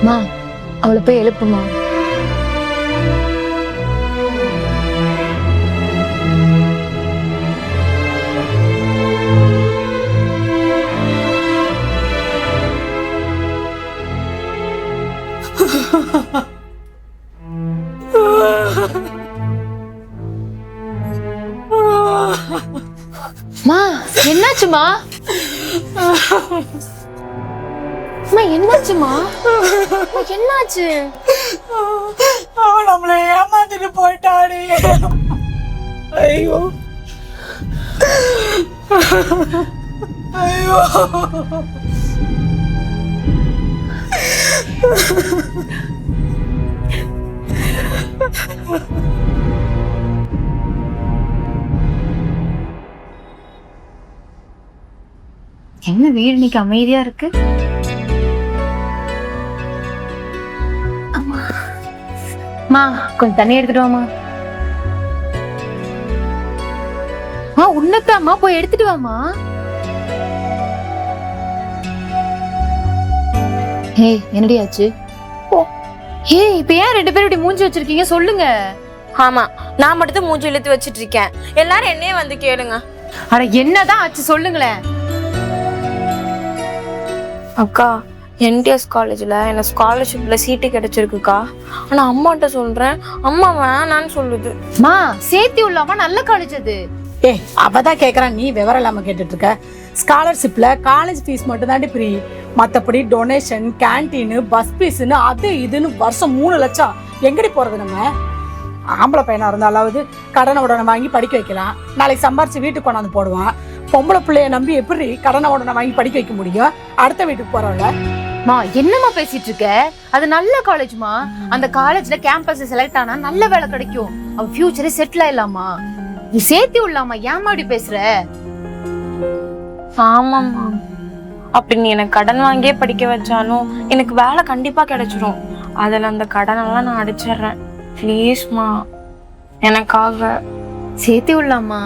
மா அவளை போய் எழுப்புமா. மா என்னாச்சுமா? என்னாச்சுமா? என்னாச்சு? அவன் நம்மளை ஏமாத்திட்டு போயிட்டாடி. ஐயோ ஐயோ என்ன வீடு இன்னைக்கு அமைதியா இருக்கு? மா கொஞ்சம் தண்ணி எடுத்துட்டு வாமா. உன்னத்தாமா போய் எடுத்துட்டு வாமா. ஹே என்னடி ஆச்சு? ஹே இப்ப ஏன் 2 பேரும் இப்படி மூஞ்சி வச்சிருக்கீங்க சொல்லுங்க. ஆமா நான் மட்டும் மூஞ்சி இழுத்து வச்சிட்டு இருக்கேன், எல்லாரும் என்னையே வந்து கேளுங்க. அட என்னதான் ஆச்சு சொல்லுங்களேன். அக்கா என்டிஎஸ் காலேஜ்ல எனக்கு ஸ்காலர்ஷிப்ல சீட்டு கிடைச்சிருக்குக்கா. ஆனா அம்மாட்ட சொல்றேன், அம்மா வேணான்னு சொல்லுது. மா சேர்த்தி உள்ளாமா நல்ல காலேஜ் அது. அவதான் கேக்குறான், நீ விவரம் இல்லாம கேட்டுட்டு இருக்க. ஸ்காலர்ஷிப்ல காலேஜ் ஃபீஸ் மட்டும் தாண்டி ஃப்ரீ, மத்தபடி டொனேஷன், கேன்டீனு, பஸ் ஃபீஸ்னு அது இதுன்னு வருஷம் 3 லட்சம். எங்கடி போறது? நம்ம ஆம்பளை பையனா இருந்தாலாவது கடனை உடனே வாங்கி படிக்க வைக்கலாம், நாளைக்கு சம்பாரிச்சு வீட்டுக்கு கொண்டாந்து போடுவான். பொம்பளை பிள்ளைய நம்பி எப்படி கடனை உடனே வாங்கி படிக்க வைக்க முடியும்? அடுத்த வீட்டுக்கு போறோம்ல. மா என்னமா பேசிட்டு இருக்க? அது நல்ல காலேஜ்மா. அந்த காலேஜ்ல கேம்பஸ் செலக்ட் ஆனா நல்ல வேலை கிடைக்கும், அவ ஃபியூச்சரே செட்டில் ஆயிடலாமா. நீ சேர்த்தி உள்ளாமா, ஏமாடி பேசுற? ஆமாம்மா, அப்படி நீ எனக்கு கடன் வாங்கியே படிக்க வச்சாலும் எனக்கு வேலை கண்டிப்பா கிடைச்சிரும். அதுல அந்த கடனெல்லாம் நான் அடிச்சிடுறேன். ப்ளீஸ்மா எனக்காக சேர்த்தி உள்ளாமா.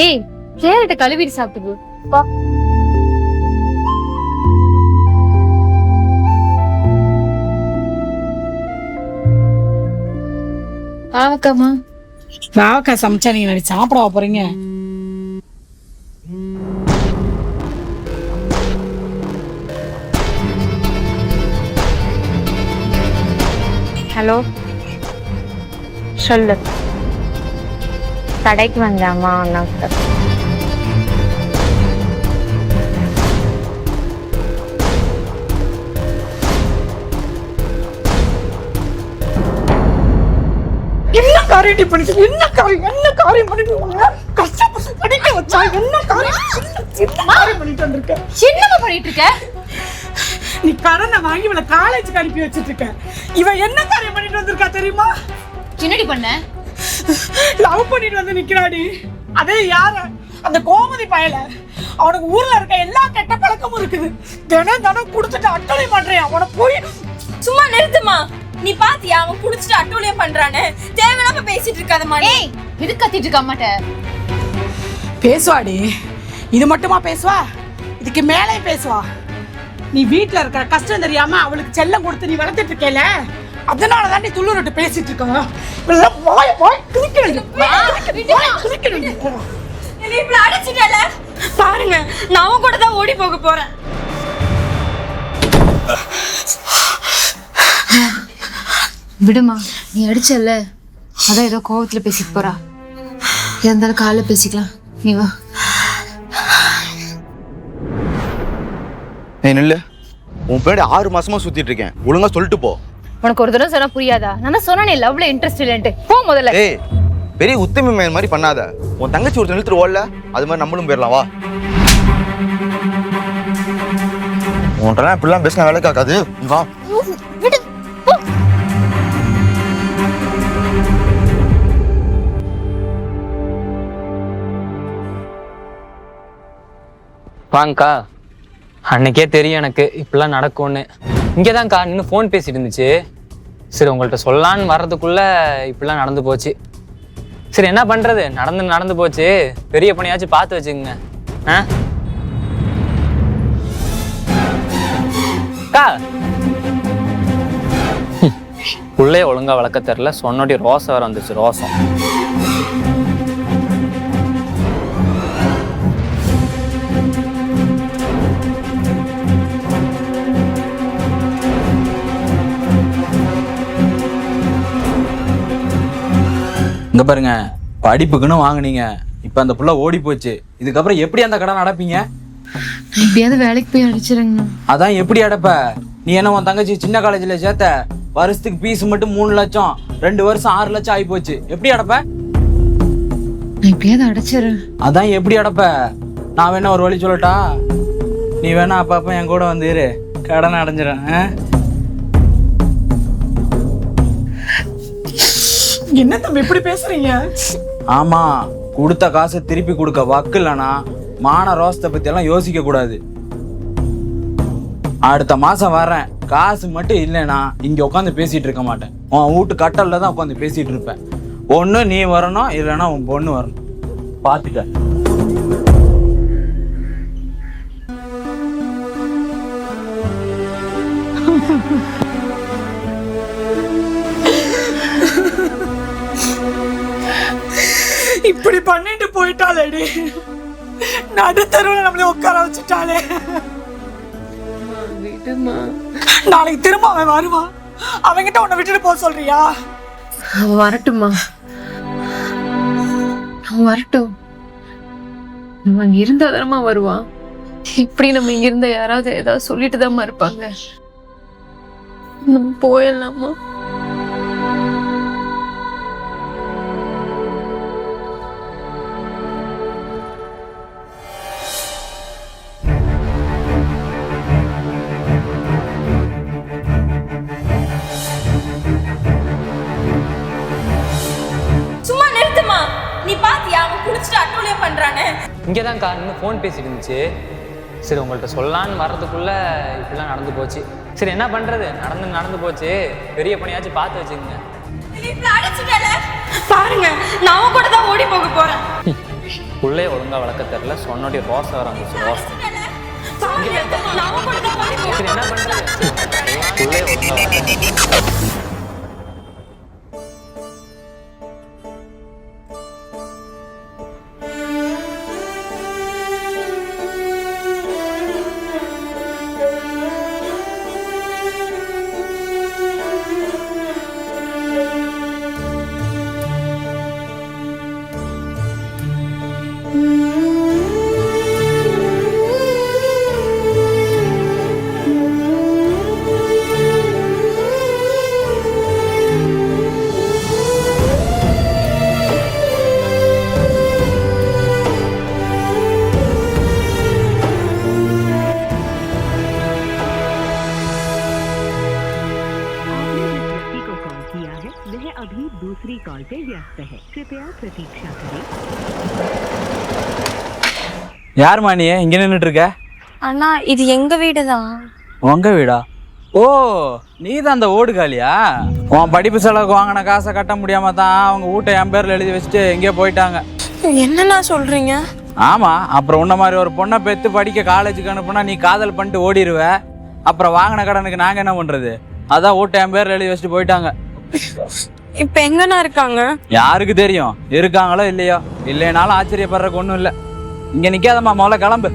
ஏய் கேரட்ட கழுவிட்டு சாப்பிட்டு போ. ஆவக்காமா பாவக்கா சமைச்சா நீங்க நடி சாப்பிட போறீங்க? ஹலோ சொல்லு. கடைக்கு வந்தாமா அண்ணாக்கிட்ட. என்ன காரியம் பண்ணிட்டு, என்ன காரியம் பண்ணிட்டு கஷ்டப்பட்டு படிக்க வச்சா என்ன காரியம் பண்ணிட்டு வந்திருக்க? என்னமா பண்ணிட்டு இருக்க? நீ கடனை வாங்கி இவளை காலேஜுக்கு அனுப்பி வச்சிட்டு இருக்க. இவன் என்ன காரியம் பண்ணிட்டு வந்திருக்கா தெரியுமா? என்னடி பண்ண? லவ் பண்ணிட்டு வந்து நிக்கிறாடி. அதே யார? அந்த கோமதி பயல. அவனுக்கு ஊர்ல இருக்க எல்லா கெட்ட பழக்கமும் இருக்குது. தினம் குடுத்துட்டு அட்டளை பண்றேன். அவனை போய் சும்மா நிறுத்துமா. நீ பாத்தியா அவன் குடிச்சிட்டு அட்டூழியம் பண்றானே? தேவையில்லாம பேசிட்டு இருக்காதம்மா. ஏய் எது கத்திட்டு இருக்க? அம்மாட்ட பேசுவாடி. இது மட்டுமா பேசுவா? இதுக்கு மேலே பேசுவா. நீ வீட்டுல இருக்கிற கஷ்டம் தெரியாம அவளுக்கு செல்லம் கொடுத்து நீ வளர்த்துட்டு இருக்கேல, அதனாலதான் நீ துள்ளுருட்டு பேசிட்டு இருக்க. பாருங்க நான் கூட தான் ஓடி போக போறேன். விடுமா, நீ அடிச்சல அதான் ஏதோ கோவத்துல பேசிட்டு போறா. இருந்தாலும் காலைல பேசிக்கலாம், நீ வா. நில்லு. உன் பின்னாடி 6 மாசமா சுத்திட்டு இருக்கேன், ஒழுங்கா சொல்லிட்டு போ. உனக்கு ஒரு தடவை சொன்னா புரியாதா? நான் சொன்னே லவ்ல இன்ட்ரெஸ்ட் இல்லன்ட்டு. போ முதல்ல. ஏய் பெரிய உத்தமி மேல் மாதிரி பண்ணாத. உன் தங்கச்சி ஒருத்தர் நிறுத்துட்டு ஓடல, அது மாதிரி நம்மளும் போயிடலாம் வா. உன்ட்டெல்லாம் இப்படிலாம் பேசினா வேலை காக்காது, நீ வா. வாங்கக்கா, அன்னைக்கே தெரியும் எனக்கு இப்படிலாம் நடக்கும்னு. இங்கே தான்க்கா நின்று ஃபோன் பேசிட்டு இருந்துச்சு. சரி உங்கள்கிட்ட சொல்லலான்னு வர்றதுக்குள்ள இப்படிலாம் நடந்து போச்சு. சரி என்ன பண்ணுறது, நடந்து போச்சு. பெரிய பணியாச்சும் பார்த்து வச்சுக்கோங்க. ஆ அக்கா புள்ளைய ஒழுங்கா வளர்க்க தெரியல, சொன்னோடி ரோசம் வேற வந்துச்சு. ரோசம் இங்க பாருங்க, படிப்புக்குன்னு வாங்குனீங்க, இப்ப அந்த புள்ள ஓடி போச்சு. இதுக்கப்புறம் எப்படி அந்த கடன் அடைப்பீங்க? எப்படியாவது வேலைக்கு போய் அடிச்சிருங்க. அதான் எப்படி அடைப்ப? நீ என்ன உன் தங்கச்சி சின்ன காலேஜ்ல சேர்த்த, வருஷத்துக்கு பீஸ் மட்டும் 3 லட்சம், 2 வருஷம் 6 லட்சம் ஆகி போச்சு. எப்படி அடைப்ப? எப்படியாவது அடைச்சிரு. அதான் எப்படி அடைப்ப? நான் வேணா ஒரு வழி சொல்லட்டா? நீ வேணா அப்பப்ப என் கூட வந்து இரு, கடன் அடைஞ்சிடறேன். என்ன தம்பி இப்படி பேசுறீங்க? ஆமா, கொடுத்த காசை திருப்பி கொடுக்க வக்கு இல்லைனா மான ரோசத்தை பத்தி எல்லாம் யோசிக்க கூடாது. அடுத்த மாசம் வர்றேன், காசு மட்டும் இல்லைன்னா இங்க உட்காந்து பேசிட்டு இருக்க மாட்டேன். உன் வீட்டு கட்டல்ல தான் உட்காந்து பேசிட்டு இருப்பேன். ஒண்ணு நீ வரணும், இல்லைன்னா உன் பொண்ணு வரணும். பாத்துக்க. இப்படி பண்ணிட்டு போயிட்டாளேடி, நடுத்தருவில் நம்மளே உட்கார வச்சுட்டாளே. நாளைக்கு திரும்ப அவன் வருவான், அவன்கிட்ட உன்னை விட்டுட்டு போக சொல்றியா? அவன் வரட்டுமா, அவன் வரட்டும். நம்ம அங்க இருந்தா தானமா வருவான். இப்படி நம்ம இங்க இருந்த யாராவது ஏதாவது சொல்லிட்டு தான் இருப்பாங்க. நம்ம போயிடலாமா? இங்கேதான்க்கா நின்று ஃபோன் பேசிட்டு இருந்துச்சு. சரி உங்கள்கிட்ட சொல்லலான்னு வர்றதுக்குள்ள இப்படிலாம் நடந்து போச்சு. சரி என்ன பண்றது, நடந்து போச்சு. பெரிய பணியாச்சும் பார்த்து வச்சுக்கோங்க. பாருங்க, நான் கூட தான் ஓடி போக போறேன். புள்ளைய ஒழுங்கா வளர்க்க தெரியல, சொன்னோடைய ரோசம் வேற வந்துச்சு. ரோசம் சரி என்ன பண்றது, புள்ளைய ஒழுங்கா வளர்க்க. दूसरी कॉल पे व्यस्त है, कृपया प्रतीक्षा करें। யாருமா நீ இங்க நின்னுட்டு இருக்க? அண்ணா, இது எங்க வீடு தான். உங்க வீடா? ஓ, நீ தான் அந்த ஓடுகாலியா? உன் படிப்பு செலவுக்கு வாங்கின காசை கட்ட முடியாம தான் அவங்க வீட்டை என் பேர்ல எழுதி வச்சுட்டு எங்கேயோ போயிட்டாங்க. என்னண்ணா சொல்றீங்க? ஆமா, அப்புறம் உன்ன மாதிரி ஒரு பொண்ணை பெத்து படிக்க காலேஜுக்கு அனுப்புனா நீ காதல் பண்ணிட்டு ஓடிடுவ. அப்புறம் வாங்கின கடனுக்கு நாங்க என்ன பண்றது? அதான் வீட்டை என் பேர்ல எழுதி வச்சுட்டு போயிட்டாங்க. இப்ப எங்கண்ணா இருக்காங்க? யாருக்கு தெரியும், இருக்காங்களோ இல்லையோ. இல்லைனாலும் ஆச்சரியப்படுறதுக்கு ஒண்ணும் இல்லை. இங்க நிக்காதம்மா, முதல்ல கிளம்பு.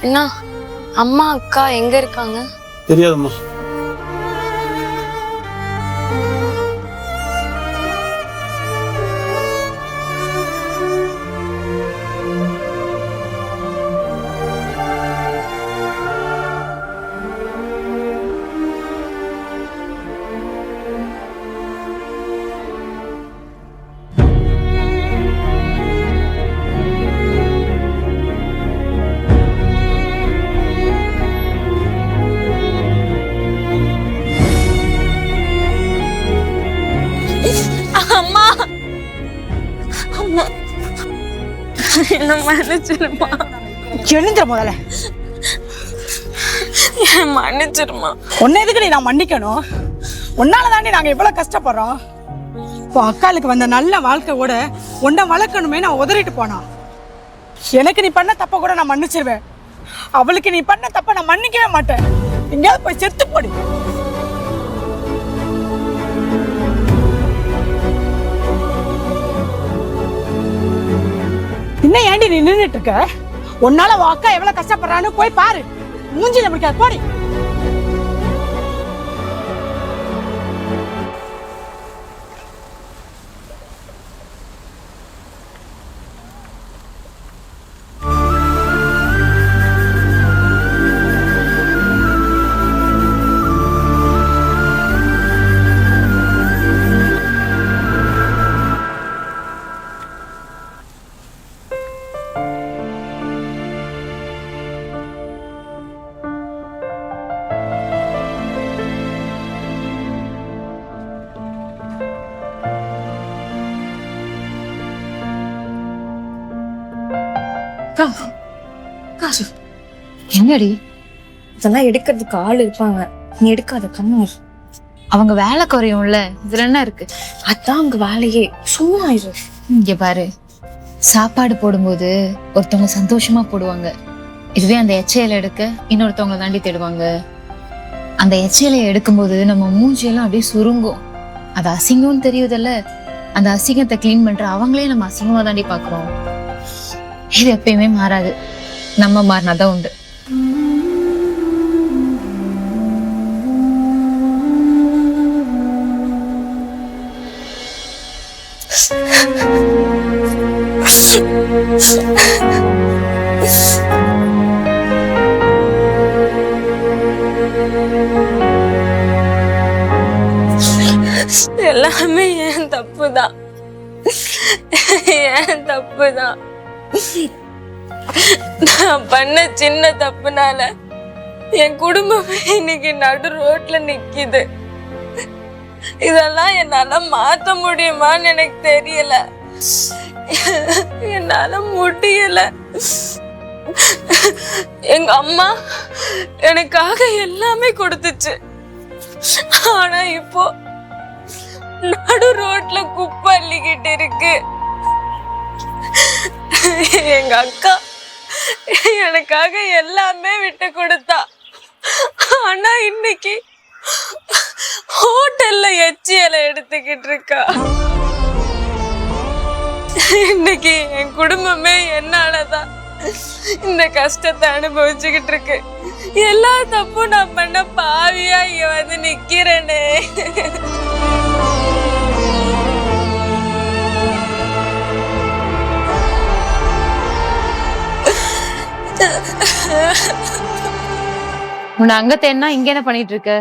அண்ணா, அம்மா அக்கா எங்க இருக்காங்க? தெரியாதும்மா. என்ன மன்னிச்சிருமா. எழுந்துற முதல்ல. என்ன மன்னிச்சிருமா. உன்னை எதுக்குடி நான் மன்னிக்கணும்? உன்னால தாண்டி நாங்க இவ்வளவு கஷ்டப்படுறோம். இப்போ அக்காளுக்கு வந்த நல்ல வாழ்க்கையோட உன்னை வளர்க்கணுமே நான் உதறிட்டு போனான். எனக்கு நீ பண்ண தப்ப கூட நான் மன்னிச்சிருவேன். அவளுக்கு நீ பண்ண தப்ப நான் மன்னிக்கவே மாட்டேன். எங்கேயாவது போய் செத்து போடு. இன்னும் ஏண்டி நீ நின்றுட்டு இருக்க? உன்னால உன் அக்கா எவ்வளவு கஷ்டப்படுறான்னு போய் பாரு. மூஞ்சில முடிக்காது போடி. என்னடி இதெல்லாம் எடுக்கிறதுக்கு ஆள் இருப்பாங்க, நீ எடுக்காத கண்ணு. அவங்க வேலை குறையும்ல, இதுல என்ன இருக்கு? அதான் அவங்க வேலையே. சும்மா இரு. இங்க பாரு, சாப்பாடு போடும்போது ஒருத்தவங்க சந்தோஷமா போடுவாங்க. இதுவே அந்த எச்சையில எடுக்க இன்னொருத்தவங்களை தாண்டி தேடுவாங்க. அந்த எச்சையில எடுக்கும்போது நம்ம மூஞ்சியெல்லாம் அப்படியே சுருங்கும். அது அசிங்கம்னு தெரியுதல்ல, அந்த அசிங்கத்தை கிளீன் பண்ற அவங்களே நம்ம அசிங்கமா தாண்டி பாக்குறோம். இது எப்பயுமே மாறாது, நம்ம மாறினாதான் உண்டு. எல்லாமே ஏன் தப்புதான், ஏன் தப்புதான். நான் பண்ண சின்ன தப்புனால என் குடும்பமே இன்னைக்கு நடு ரோட்ல நிக்குது. இதெல்லாம் என்னால மாத்த முடியுமான்னு எனக்கு தெரியல. என்னால முடியல. எங்க அம்மா எனக்காக எல்லாமே கொடுத்துச்சு. ஆனா இப்போ நடு ரோட்ல குப்பை அள்ளிக்கிட்டு இருக்கு. எங்க அக்கா எனக்காக எல்லாமே விட்டு கொடுத்தா. ஆனா இன்னைக்கு ஹோட்டல்ல எச்சியலை எடுத்துக்கிட்டு இருக்கா. இன்னைக்கு என் குடும்பமே என்னாலதான் இந்த கஷ்டத்தை அனுபவிச்சுக்கிட்டு இருக்கு. எல்லா தப்பும் நான் பண்ண பாவியா இங்க வந்து நிக்கிறேனே. உன்னை அங்க தேன்னா இங்க என்ன பண்ணிட்டு இருக்க?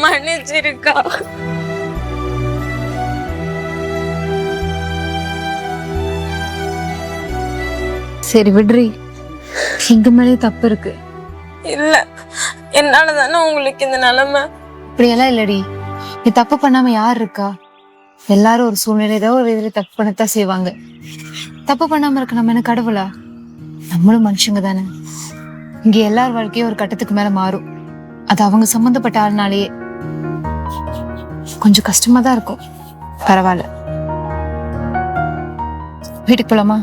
மன்னிச்சிருக்கா. சரி விடுறி, எங்க மேலே தப்பு இருக்கு. இல்ல, என்னாலதானே உங்களுக்கு இந்த நிலைமை. இப்படியெல்லாம் இல்லடி, நீ தப்பு பண்ணாம யார் இருக்கா? எல்லாரும் ஒரு சூழ்நிலை ஏதோ ஒரு இதுல தப்பு பண்ணத்தான் செய்வாங்க. தப்பு பண்ணாம இருக்க நம்ம என்ன கடவுளா? நம்மளும் மனுஷங்க தானே. இங்க எல்லார் வாழ்க்கையும் ஒரு கட்டத்துக்கு மேல மாறும். அது அவங்க சம்பந்தப்பட்ட ஆள்னாலேயே கொஞ்சம் கஷ்டமா தான் இருக்கும். பரவாயில்ல, வீட்டுக்கு போலாமா?